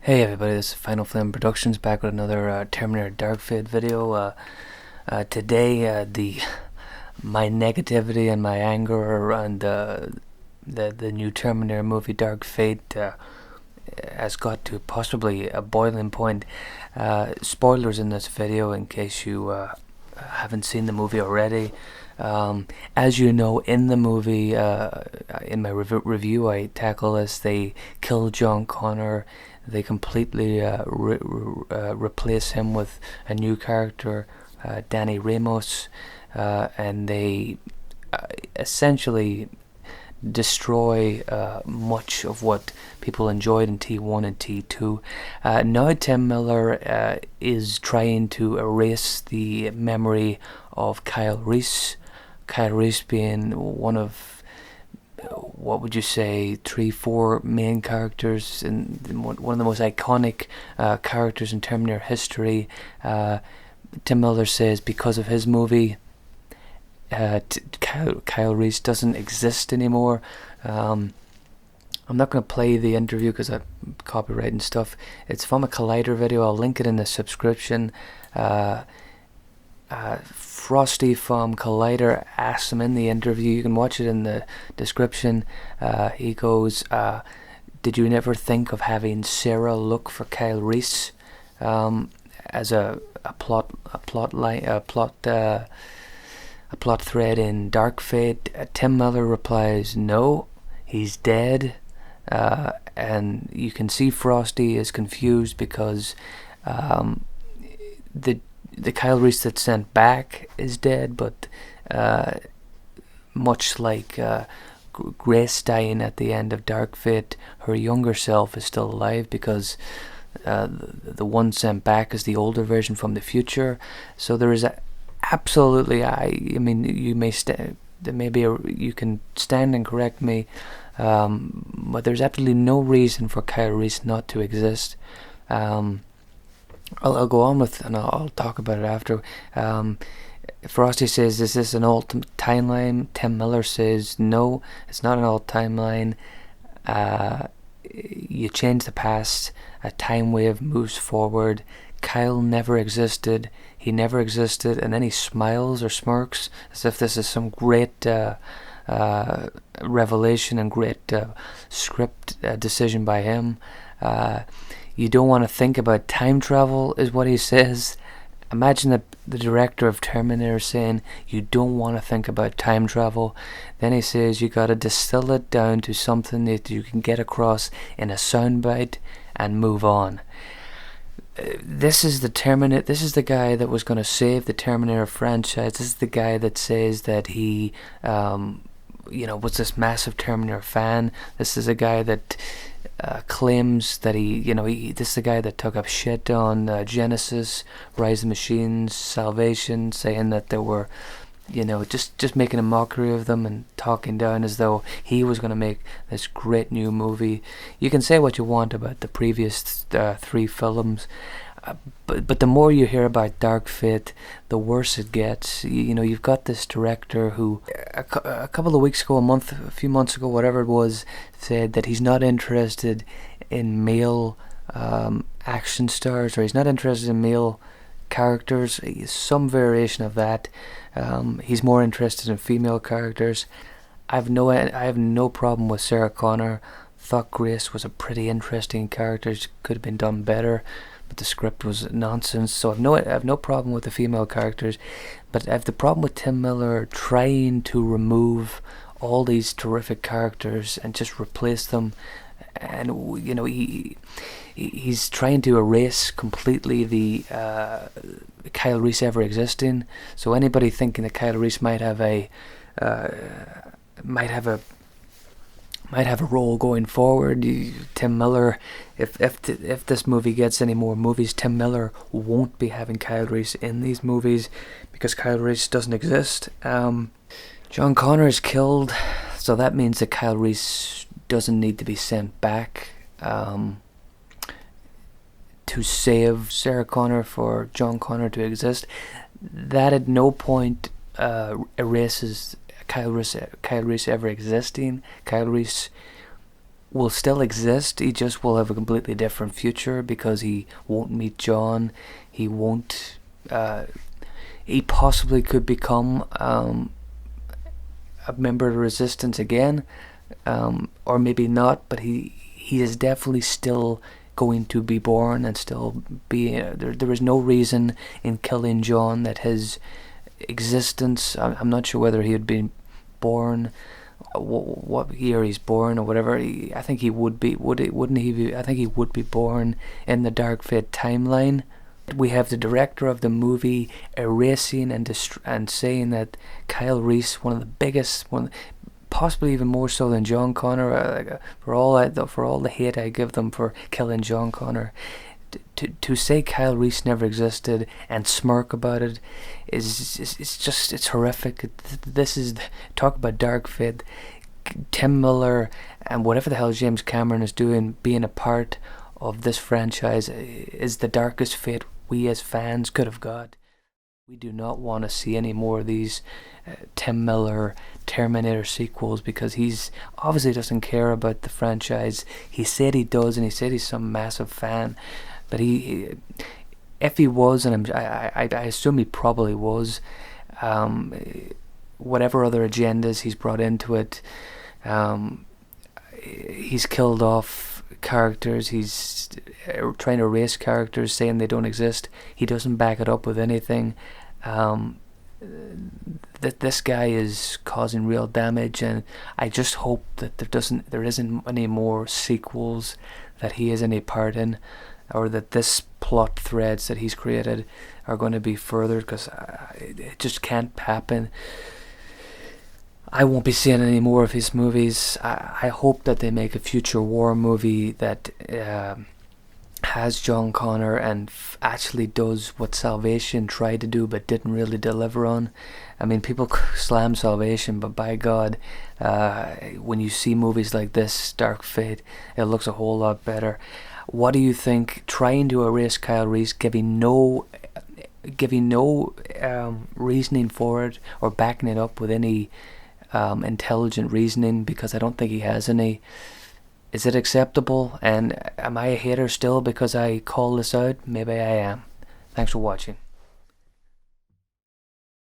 Hey everybody, this is Final Flame Productions back with another Terminator Dark Fate video. Today, my negativity and my anger around the new Terminator movie Dark Fate has got to possibly a boiling point. Spoilers in this video in case you haven't seen the movie already. As you know, in the movie, in my review, I tackle this. They kill John Connor. They completely replace him with a new character, Danny Ramos, and they essentially destroy much of what people enjoyed in T1 and T2. Now Tim Miller is trying to erase the memory of Kyle Reese. Kyle Reese being one of, what would you say, 3-4 main characters and one of the most iconic characters in Terminator history. Tim Miller says because of his movie, Kyle Reese doesn't exist anymore. I'm not going to play the interview because I'm copyrighting stuff. It's from a Collider video. I'll link it in the subscription. Frosty from Collider asks him in the interview, you can watch it in the description. He goes, did you never think of having Sarah look for Kyle Reese as a plot thread in Dark Fate? Tim Miller replies, no, he's dead. And you can see Frosty is confused because the Kyle Reese that's sent back is dead, but much like Grace dying at the end of Dark Fate, her younger self is still alive because the one sent back is the older version from the future. So there is absolutely, I mean, you may you can stand and correct me, but there's absolutely no reason for Kyle Reese not to exist. I'll go on with, and I'll talk about it after. Frosty says, is this an old timeline? Tim Miller says, no, it's not an old timeline. You change the past, a time wave moves forward. Kyle never existed, he never existed, and then he smiles or smirks as if this is some great revelation and great script decision by him. You don't want to think about time travel, is what he says. Imagine the director of Terminator saying, you don't want to think about time travel. Then he says, you got to distill it down to something that you can get across in a soundbite and move on. This is the Terminator. This is the guy that was going to save the Terminator franchise. This is the guy that says that he, was this massive Terminator fan. This is a guy that claims that this is the guy that took up shit on Genesis, Rise of the Machines, Salvation, saying that they were, just making a mockery of them and talking down as though he was going to make this great new movie. You can say what you want about the previous 3 films, but the more you hear about Dark Fate, the worse it gets. You've got this director who a couple of weeks ago, a few months ago, whatever it was, said that he's not interested in male action stars, or he's not interested in male characters. Some variation of that. He's more interested in female characters. I have no problem with Sarah Connor. Thought Grace was a pretty interesting character. She could have been done better, but the script was nonsense. So I have no problem with the female characters, but I have the problem with Tim Miller trying to remove all these terrific characters and just replace them. And he's trying to erase completely the Kyle Reese ever existing. So anybody thinking that Kyle Reese might have a role going forward, Tim Miller, if this movie gets any more movies, Tim Miller won't be having Kyle Reese in these movies because Kyle Reese doesn't exist. John Connor is killed, so that means that Kyle Reese doesn't need to be sent back to save Sarah Connor for John Connor to exist. That at no point erases Kyle Reese ever existing. Kyle Reese will still exist. He just will have a completely different future because he won't meet John. He won't. He possibly could become a member of the Resistance again, or maybe not. But he is definitely still going to be born and still be. There is no reason in killing John that his existence. I'm not sure whether he had been born, what year he's born or whatever. I think he would be. Wouldn't he be? I think he would be born in the Dark Fate timeline. We have the director of the movie erasing and saying that Kyle Reese, one of the biggest, possibly even more so than John Connor, for all the hate I give them for killing John Connor, to say Kyle Reese never existed and smirk about it it's horrific. This is, talk about Dark Fate. Tim Miller and whatever the hell James Cameron is doing, being a part of this franchise, is the darkest fate we as fans could have got. We do not want to see any more of these Tim Miller Terminator sequels, because he's obviously doesn't care about the franchise. He said he does, and he said he's some massive fan, but if he was, and I assume he probably was, whatever other agendas he's brought into it, he's killed off characters, he's trying to erase characters, saying they don't exist. He doesn't back it up with anything. That this guy is causing real damage, and I just hope that there isn't any more sequels that he has any part in, or that this plot threads that he's created are going to be furthered, because it just can't happen. I won't be seeing any more of his movies. I hope that they make a future war movie that has John Connor and actually does what Salvation tried to do but didn't really deliver on. I mean, people slam Salvation, but by God, when you see movies like this, Dark Fate, it looks a whole lot better. What do you think? Trying to erase Kyle Reese, giving no reasoning for it, or backing it up with any intelligent reasoning, because I don't think he has any. Is it acceptable? And am I a hater still because I call this out? Maybe I am. Thanks for watching.